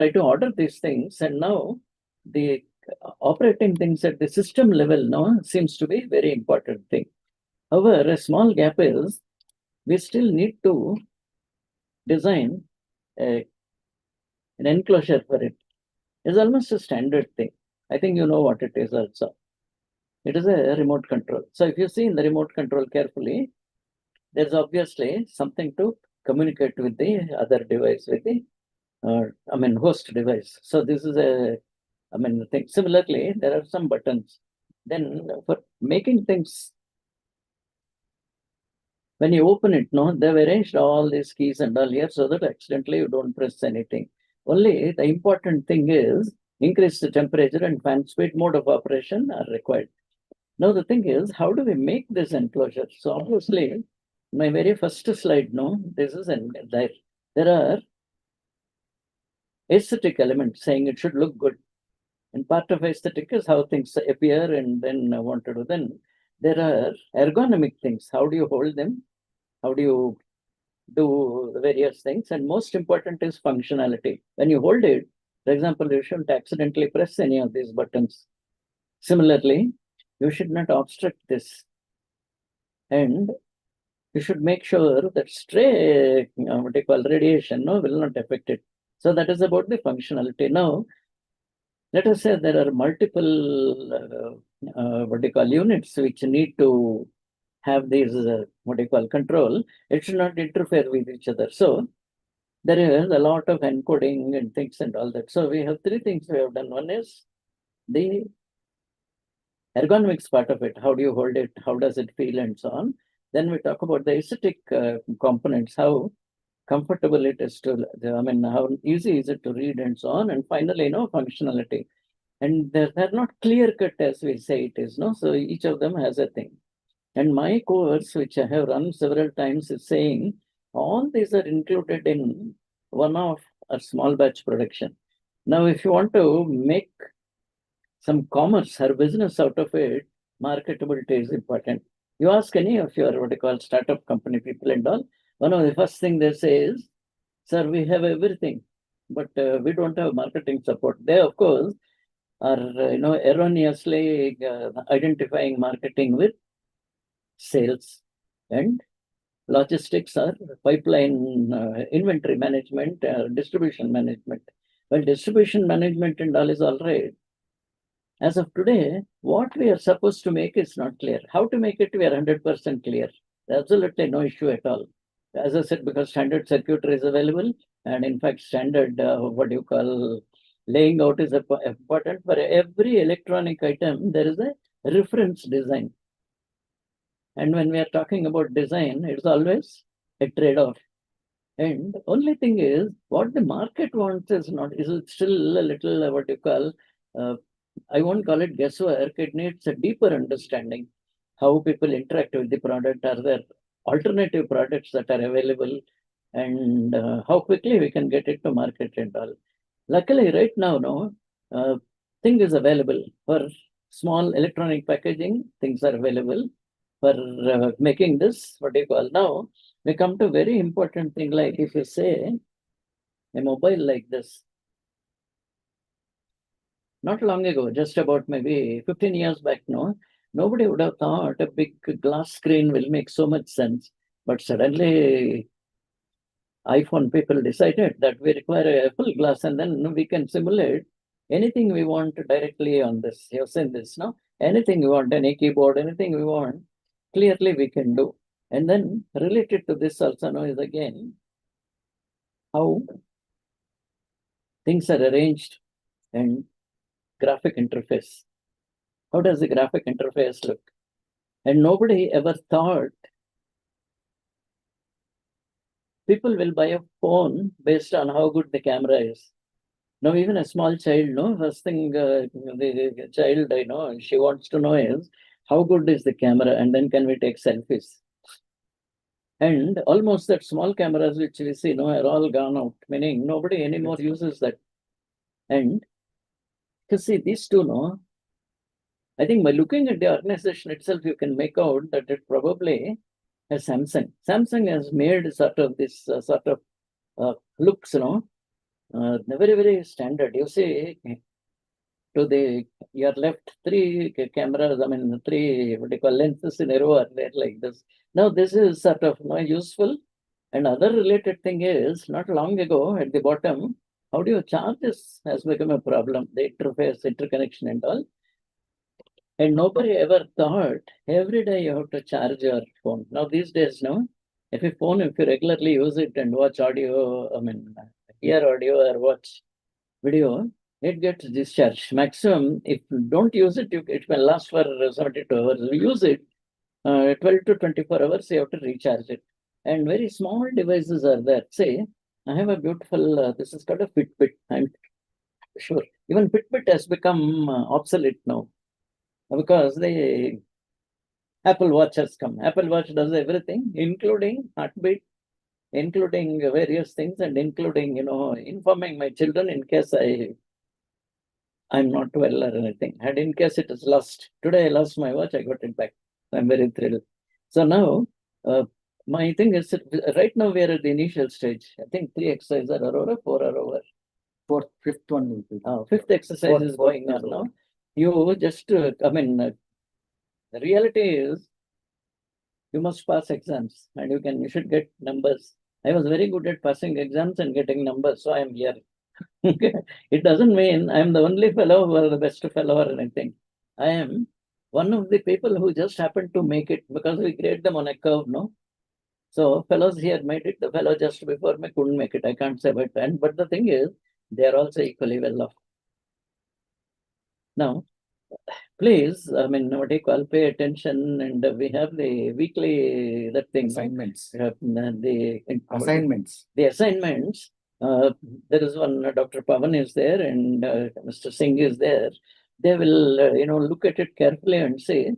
try to order these things, and now the operating things at the system level now seems to be very important thing. However, a small gap is we still need to design an enclosure for it. It's almost a standard thing. I think you know what it is also. It is a remote control. So if you see in the remote control carefully, there's obviously something to communicate with the other device, with the host device. So this is a thing. Similarly, there are some buttons. Then for making things, when you open it, no, they've arranged all these keys and all here so that accidentally you don't press anything. Only the important thing is increase the temperature and fan speed, mode of operation are required. Now the thing is, how do we make this enclosure? So obviously, my very first slide, no, this is there are aesthetic elements saying it should look good. And part of aesthetic is how things appear and then want to do. Then there are ergonomic things. How do you hold them? How do you do the various things? And most important is functionality. When you hold it, for example, you shouldn't accidentally press any of these buttons. Similarly, you should not obstruct this. And you should make sure that stray, radiation, no, will not affect it. So that is about the functionality. Now, let us say there are multiple, units which need to have these, control. It should not interfere with each other. So there is a lot of encoding and things and all that. So we have three things we have done. One is the ergonomics part of it. How do you hold it? How does it feel and so on? Then we talk about the aesthetic components, how comfortable it is to, how easy is it to read and so on. And finally, functionality. And they're not clear cut as we say it is, no? So each of them has a thing. And my course, which I have run several times, is saying all these are included in one of a small batch production. Now, if you want to make some commerce or business out of it, marketability is important. You ask any of your startup company people and all, one of the first thing they say is, sir, we have everything, but we don't have marketing support. They, of course, are erroneously identifying marketing with sales and logistics or pipeline inventory management, distribution management. Well, distribution management and all is all right. As of today, what we are supposed to make is not clear. How to make it, we are 100% clear. Absolutely no issue at all. As I said, because standard circuitry is available, and in fact, standard, laying out is important. For every electronic item, there is a reference design. And when we are talking about design, it's always a trade-off. And only thing is, what the market wants is it still a little, I won't call it guesswork. It needs a deeper understanding how people interact with the product. Are there alternative products that are available? And how quickly we can get it to market and all. Luckily, right now, thing is available for small electronic packaging. Things are available for making this, now, we come to very important thing, like if you say a mobile like this, not long ago, just about maybe 15 years back, no, nobody would have thought a big glass screen will make so much sense. But suddenly, iPhone people decided that we require a full glass, and then we can simulate anything we want directly on this. You've seen this, no? Anything we want, any keyboard, anything we want, clearly we can do. And then related to this also now is again how things are arranged and graphic interface. How does the graphic interface look? And nobody ever thought people will buy a phone based on how good the camera is. Now, even a small child, no, first thing the child, she wants to know is how good is the camera, and then can we take selfies? And almost that small cameras which we see, are all gone out, meaning nobody anymore uses that. And to see these two, I think by looking at the organization itself, you can make out that it probably has Samsung. Samsung has made sort of this looks, very, very standard. You see, to the your left, three cameras, I mean, three, what do you call, lenses in a row are there like this. Now, this is sort of useful. And other related thing is, not long ago at the bottom, how do you charge this has become a problem, the interface, interconnection and all. And nobody ever thought every day you have to charge your phone. Now, these days, no, if you regularly use it and watch audio, I mean, hear audio or watch video, it gets discharged. Maximum, if you don't use it, it will last for 72 hours. We use it 12 to 24 hours, you have to recharge it. And very small devices are there. Say, I have a beautiful, this is called a Fitbit. I'm sure. Even Fitbit has become obsolete now because the Apple Watch has come. Apple Watch does everything, including heartbeat, including various things, and including, informing my children in case I'm not well or anything. And in case it is lost, today I lost my watch, I got it back. I'm very thrilled. So now, my thing is, right now we are at the initial stage. I think 3 exercises are over, 4 are over. Fifth one will be. Fifth exercise is going on now. You just, the reality is, you must pass exams and you should get numbers. I was very good at passing exams and getting numbers, so I am here. It doesn't mean I'm the only fellow or the best fellow or anything. I am one of the people who just happened to make it because we grade them on a curve, no? So fellows here made it, the fellow just before me couldn't make it. I can't say but the thing is, they are also equally well off. Now, please, what do you call, pay attention, and we have the weekly, that thing. Assignments. The Assignments. The assignments, there is one, Dr. Pavan is there and Mr. Singh is there. They will, look at it carefully and say,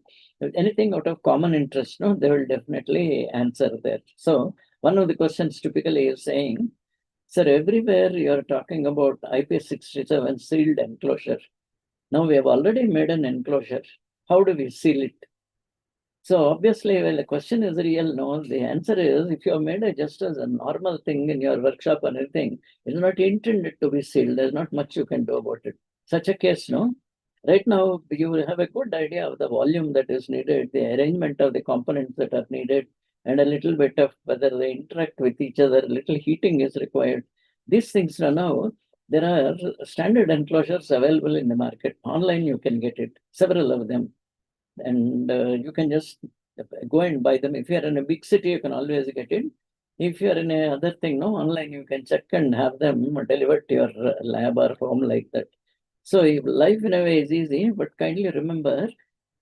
anything out of common interest, no, they will definitely answer that. So, one of the questions typically is saying, sir, everywhere you are talking about IP67 sealed enclosure. Now we have already made an enclosure. How do we seal it? So obviously, well, the question is real. No, the answer is, if you have made it just as a normal thing in your workshop or anything, it's not intended to be sealed. There's not much you can do about it. Such a case, no? Right now, you will have a good idea of the volume that is needed, the arrangement of the components that are needed, and a little bit of whether they interact with each other, a little heating is required. These things are now, there are standard enclosures available in the market. Online, you can get it, several of them. And you can just go and buy them. If you are in a big city, you can always get it. If you are in a other thing, no, online, you can check and have them delivered to your lab or home like that. So life in a way is easy, but kindly remember,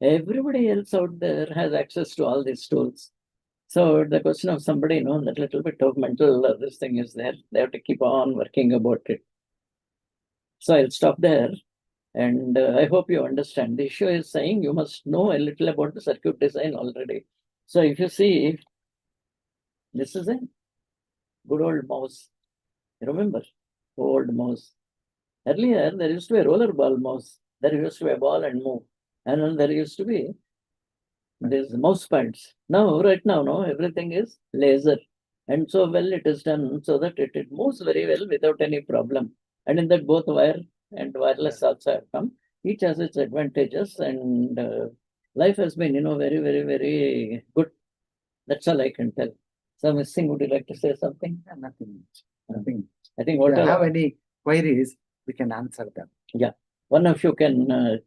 everybody else out there has access to all these tools. So the question of somebody, that little bit of mental this thing is there. They have to keep on working about it. So I'll stop there. And I hope you understand. The issue is saying you must know a little about the circuit design already. So if you see, this is a good old mouse. Remember, old mouse. Earlier, there used to be a roller ball mouse. There used to be a ball and move. And then there used to be these mouse pads. Now, right now, no, everything is laser. And so well it is done so that it moves very well without any problem. And in that both wire and wireless also have come. Each has its advantages, and life has been, very, very, very good. That's all I can tell. So, Ms. Singh, would you like to say something? Nothing. Nothing. I think If you have any queries, we can answer them. Yeah. One of you can,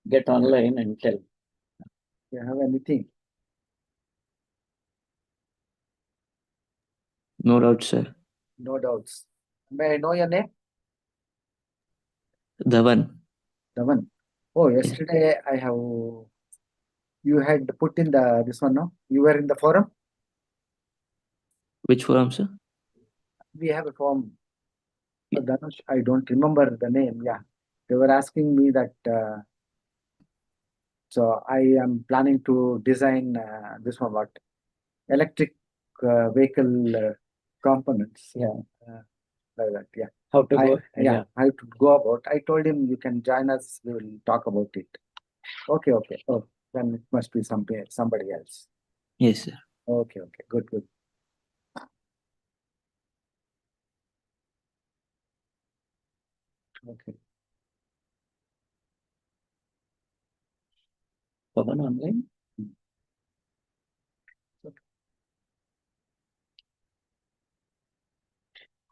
get online and tell. You have anything? No doubt, sir. No doubts. May I know your name? Dhawan. Dhawan. Oh, yesterday you had put in this one, no? You were in the forum? Which forum, sir? We have a forum. Dhanush, I don't remember the name. Yeah. They were asking me that, so I am planning to design this one, what? Electric vehicle components. Yeah. Like that, yeah. How to go? Yeah, how to go about. I told him you can join us. We will talk about it. Okay. Oh, then it must be somebody else. Yes, sir. Okay. Good. Okay. Pavan online?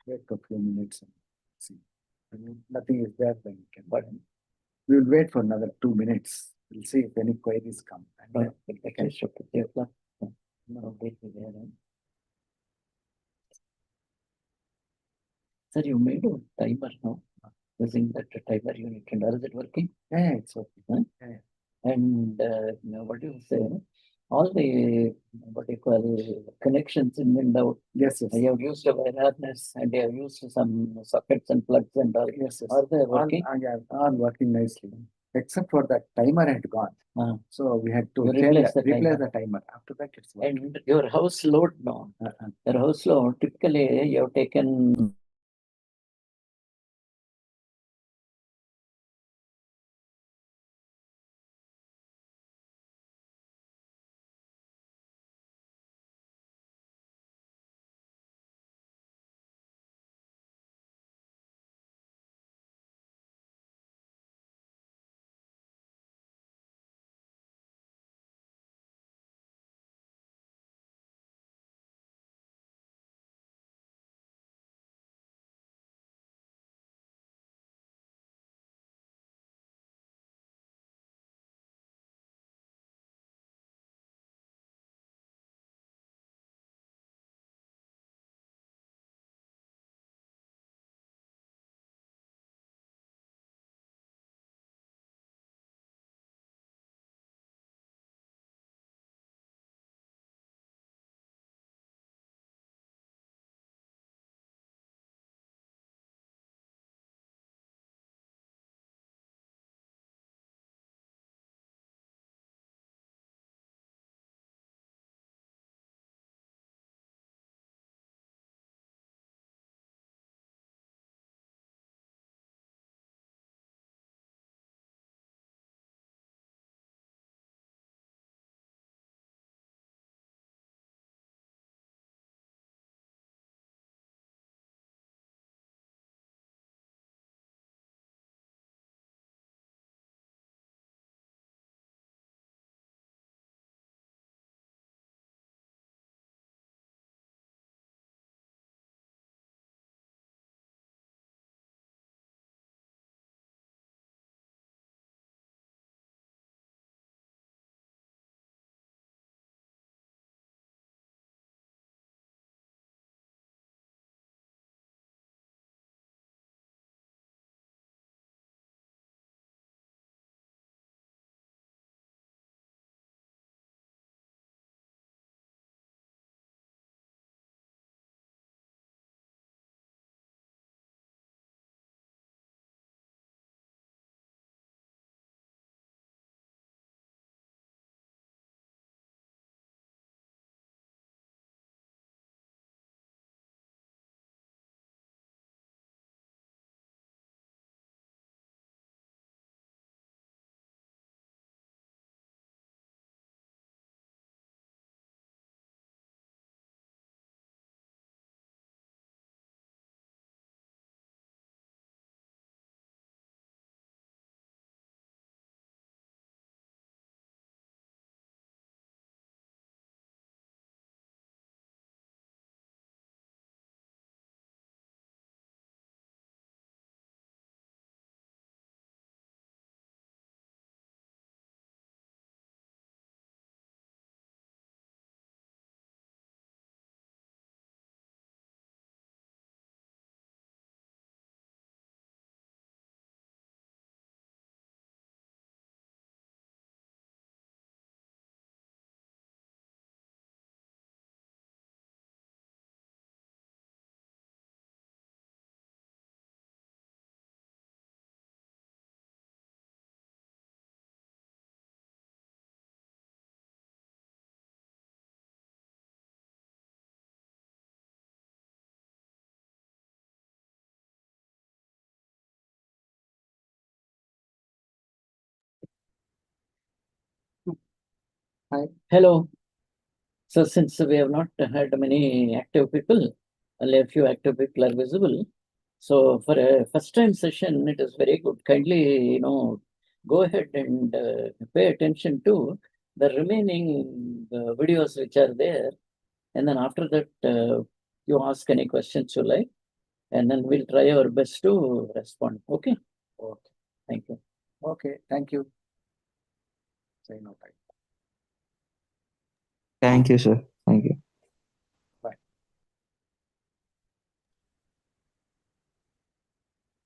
Wait a few minutes and see. Nothing is there, then we can. But we will wait for another 2 minutes. We'll see if any queries come. And then we can. No, wait there. Sir, you made a timer now using that timer unit, and is it working? Yeah, it's okay. Huh? Yeah. And what do you say? All the what do you call connections in and out. Yes, yes. I have used a wireless and I have used some sockets and plugs and all. Yes, yes. Are they working? Yeah, all working nicely. Except for that timer had gone. So we had to You replace replace the timer. After that, it's working. And your house load now. Uh-uh. Your house load, typically you have taken Hi. hello. So since we have not had many active people, only a few active people are visible. So for a first time session, it is very good. Kindly, go ahead and pay attention to the remaining videos which are there. And then after that, you ask any questions you like, and then we'll try our best to respond. Okay. Okay, Thank you. okay, thank you. Say no, bye. Thank you, sir.